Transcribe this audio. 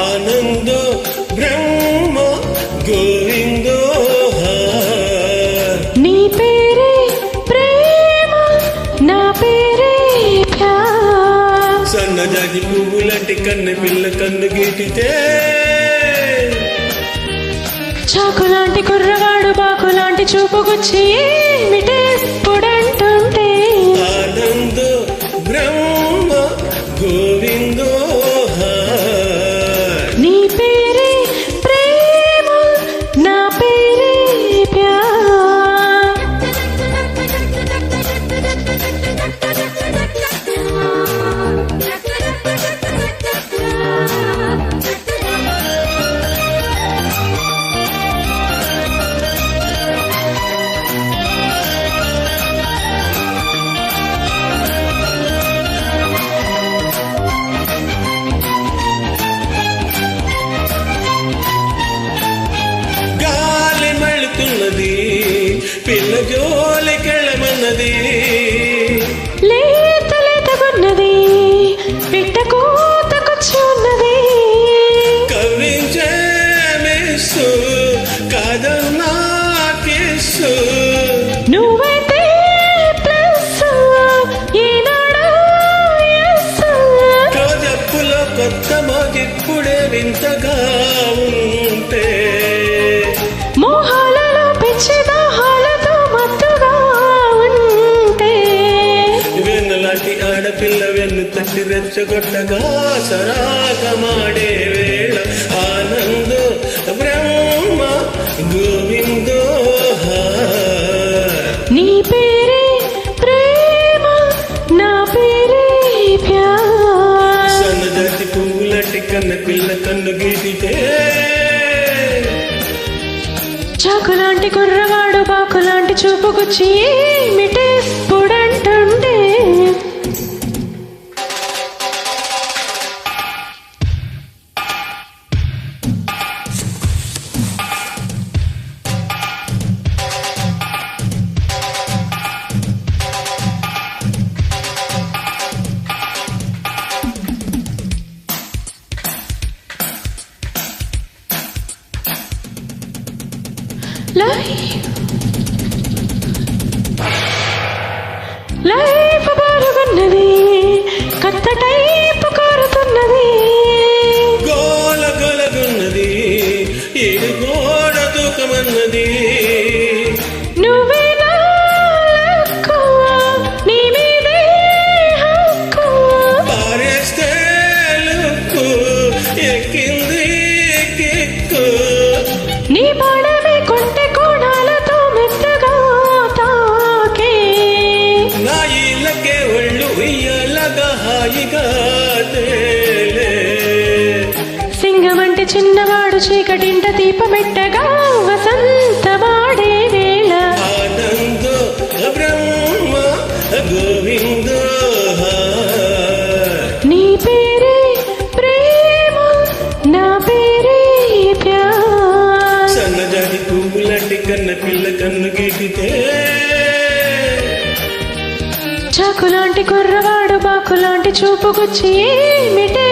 ఆనందో బ్రహ్మ గోవిందో నీ పేరే ప్రేమ నా పేరే ప్యార్ సన్నజాజి పువ్వులాంటి కన్ను పిల్ల కన్ను గీటితే చాకులాంటి కుర్రవాడు బాకులాంటి చూపుకొచ్చి ఏమిటేప్పుడంటుంటే ఆనందో బ్రహ్మ గోవిందో నీ పేరే ప్రేమ నా పేరే ప్యార్ పిల్ల జోలికెళ్ళమన్నది లేత లేతగున్నది పిట్ట కూతకొచ్చి ఉన్నది కవ్వించే మిస్సు కాదన్నా కిస్సు నువ్వైతే ప్లస్ ఈనాడు ఎస్ రోజప్పులో కొత్త మోగిప్పుడే వింతగా ఉంటే మోహాలలో పిచ్చిదా ఆడపిల్ల వెన్ను తట్టి రెచ్చగొట్టగా సరాగమాడే వేళ ఆనందో బ్రహ్మ గోవిందో నీ పేరే ప్రేమ నా పేరే ప్యార్ సన్నజాతి పువ్వులాంటి కన్న పిల్ల కన్ను గీటితే చాకులాంటి కుర్రవాడు బాకులాంటి చూపుకొచ్చి ఏమిటేప్పుడంటుంటే లైఫ్ బారుగున్నది కొత్త టైపు కోరుతున్నది గోల గొలగున్నది ఏడు గోడ దూకమన్నది నువ్వే నా లక్కు నీ మీదే హక్కు పారేస్తే లుక్కు ఎక్కింది కిక్కు నీ పడమే కొంటె కోణాలతో మెత్తగా తాకే నా ఇళ్ళకే ఒళ్ళు ఇయ్యలగా హాయిగా తేలే సింగమంటే చిన్నవాడు చీకటింట దీపమెట్టగా వసంతమాడే వేళ ఆనందో బ్రహ్మ గోవిందో నీ పేరే ప్రేమ నా పేరే ప్యార్ సన్నజాతి పువ్వులాంటి కన్న పిల్ల కన్ను గీటితే చాకులాంటి కుర్రవాడు బాకులాంటి చూపుకొచ్చి ఏమిటే